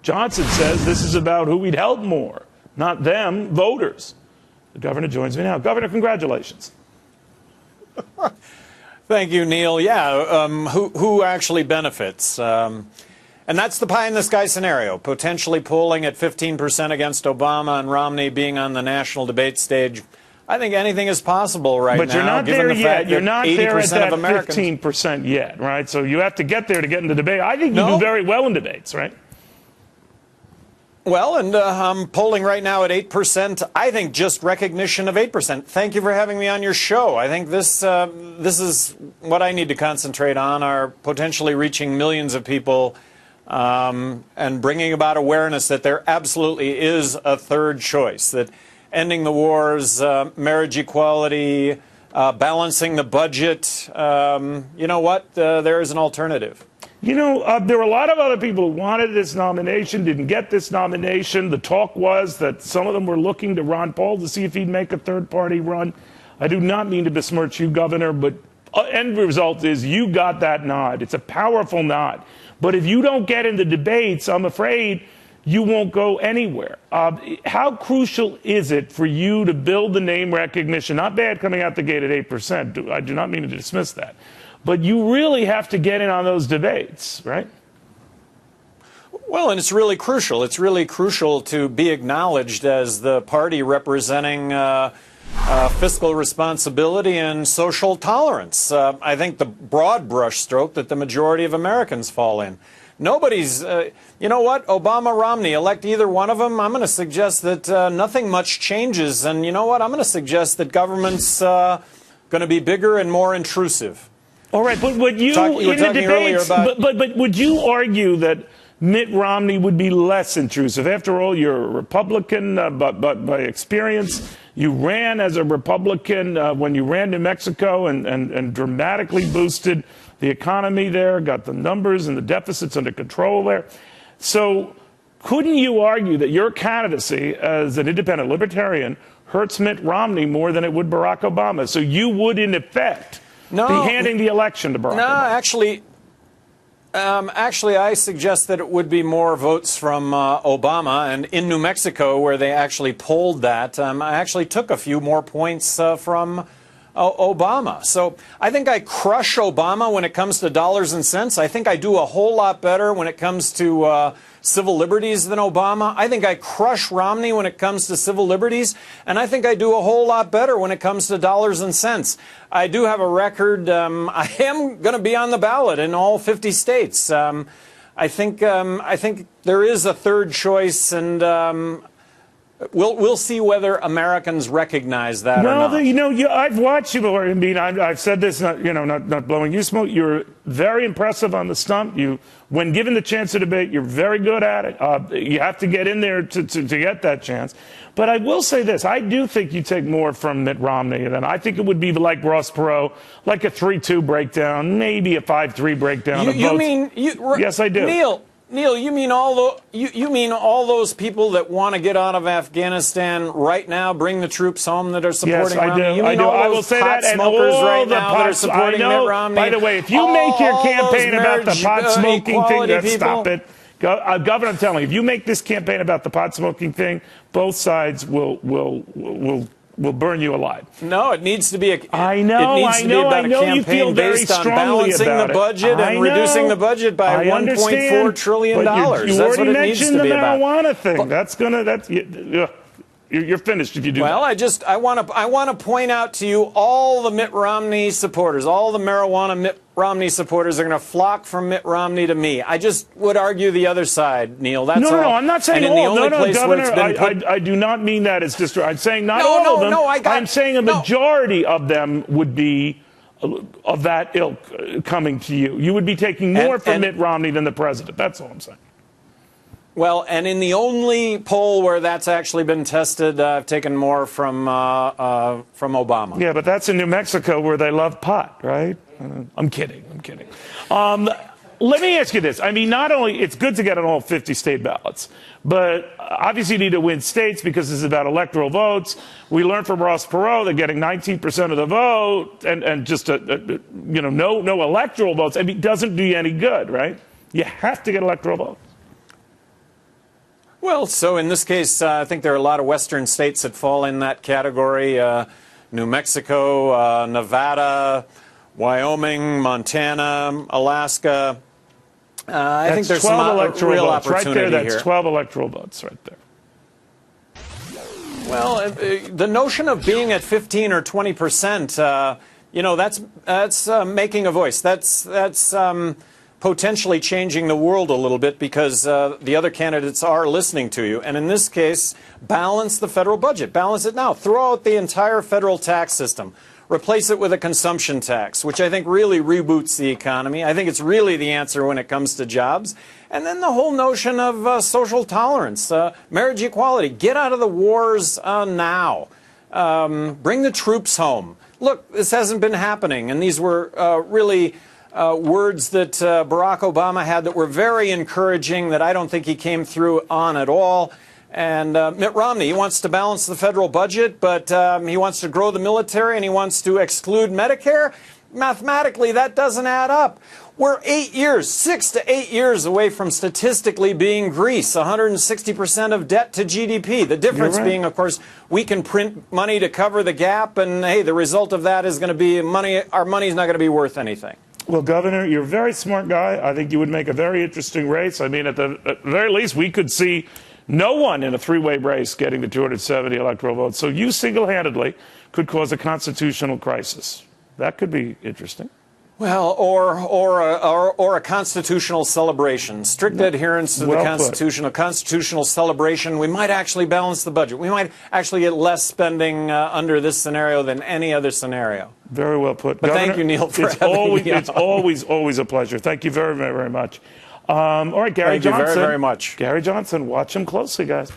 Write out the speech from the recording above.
Johnson says this is about who we'd help more, not them, voters. The governor joins me now. Governor, congratulations. Thank you, Neil. Yeah, who actually benefits? And that's the pie-in-the-sky scenario, potentially polling at 15% against Obama and Romney being on the national debate stage. I think anything is possible right now. But you're not there yet. You're not there at that 15% yet, right? So you have to get there to get into debate. I think you do very well in debates, right? Well, and I'm polling right now at 8%. I think just recognition of 8%. Thank you for having me on your show. I think this is what I need to concentrate on, are potentially reaching millions of people and bringing about awareness that there absolutely is a third choice, that ending the wars, marriage equality, balancing the budget, you know what, there is an alternative. You know, there were a lot of other people who wanted this nomination, didn't get this nomination. The talk was that some of them were looking to Ron Paul to see if he'd make a third-party run. I do not mean to besmirch you, Governor, but end result is you got that nod. It's a powerful nod. But if you don't get in the debates, I'm afraid you won't go anywhere. How crucial is it for you to build the name recognition? Not bad coming out the gate at 8%. I do not mean to dismiss that. But you really have to get in on those debates, right? Well, and it's really crucial. It's really crucial to be acknowledged as the party representing fiscal responsibility and social tolerance. I think the broad brushstroke that the majority of Americans fall in. Nobody's, you know what, Obama, Romney, elect either one of them. I'm going to suggest that nothing much changes. And you know what, I'm going to suggest that government's going to be bigger and more intrusive. All right, but would you, in the debates, but would you argue that Mitt Romney would be less intrusive? After all, you're a Republican, but by experience, you ran as a Republican when you ran New Mexico and dramatically boosted the economy there, got the numbers and the deficits under control there. So couldn't you argue that your candidacy as an independent libertarian hurts Mitt Romney more than it would Barack Obama? So you would, in effect, be handing the election to Barack Obama. Actually, I suggest that it would be more votes from Obama. And in New Mexico, where they actually polled that, I actually took a few more points from Obama. So I think I crush Obama when it comes to dollars and cents. I think I do a whole lot better when it comes to civil liberties than Obama. I think I crush Romney when it comes to civil liberties. And I think I do a whole lot better when it comes to dollars and cents. I do have a record. I am going to be on the ballot in all 50 states. I think there is a third choice, and we'll see whether Americans recognize that or not. Well, you know, I've watched you before. I mean, I've said this, not blowing you smoke. You're very impressive on the stump. When given the chance to debate, you're very good at it. You have to get in there to get that chance. But I will say this. I do think you take more from Mitt Romney than I think it would be like Ross Perot, like a 3-2 breakdown, maybe a 5-3 breakdown of votes. Yes, I do. Neil, you mean all those people that want to get out of Afghanistan right now, bring the troops home that are supporting Romney? Yes, I do. You mean all I will those say pot that, and smokers all right the now that are supporting Mitt Romney? By the way, if you make your campaign about the pot smoking thing, stop it. Governor, I'm telling you, if you make this campaign about the pot smoking thing, both sides will burn you alive. No, it needs to be a. I know. You feel very strongly balancing about the budget and reducing the budget by $1.4 trillion. You already mentioned the marijuana thing. You're finished if you do. Well, I want to point out to you all the Mitt Romney supporters, all the marijuana Mitt Romney supporters are going to flock from Mitt Romney to me. I just would argue the other side, Neil. That's all. No, I'm not saying all. No, Governor, I do not mean that as just. I'm saying not all of them. I'm saying a majority of them would be of that ilk coming to you. You would be taking more from Mitt Romney than the president. That's all I'm saying. Well, and in the only poll where that's actually been tested, I've taken more from Obama. Yeah, but that's in New Mexico where they love pot, right? I'm kidding. Let me ask you this. I mean, not only it's good to get on all 50 state ballots, but obviously you need to win states because this is about electoral votes. We learned from Ross Perot that getting 19% of the vote and just no electoral votes, I mean, doesn't do you any good, right? You have to get electoral votes. Well, so in this case, I think there are a lot of western states that fall in that category. New Mexico, Nevada, Wyoming, Montana, Alaska. I think there's some real opportunity right there. That's here. 12 electoral votes right there. Well, the notion of being at 15 or 20%, that's making a voice. That's potentially changing the world a little bit because the other candidates are listening to you. And in this case, balance the federal budget. Balance it now. Throw out the entire federal tax system. Replace it with a consumption tax, which I think really reboots the economy. I think it's really the answer when it comes to jobs. And then the whole notion of social tolerance, marriage equality. Get out of the wars now. Bring the troops home. Look, this hasn't been happening, and these were really words that Barack Obama had that were very encouraging that I don't think he came through on at all. And Mitt Romney, he wants to balance the federal budget, but he wants to grow the military and he wants to exclude Medicare. Mathematically, that doesn't add up. We're 6 to 8 years away from statistically being Greece, 160% of debt to GDP. The difference being, of course, we can print money to cover the gap, and hey, the result of that is going to be money. Our money's not going to be worth anything. Well, Governor, you're a very smart guy. I think you would make a very interesting race. I mean, at the very least, we could see no one in a three-way race getting the 270 electoral votes. So you single-handedly could cause a constitutional crisis. That could be interesting. Well, or a constitutional celebration. Strict adherence to the Constitution, a constitutional celebration. We might actually balance the budget. We might actually get less spending under this scenario than any other scenario. Very well put. But Governor, thank you, Neil, for having me on. It's always a pleasure. Thank you very, very, very much. All right, Gary Johnson. Thank you very, very much. Gary Johnson, watch him closely, guys.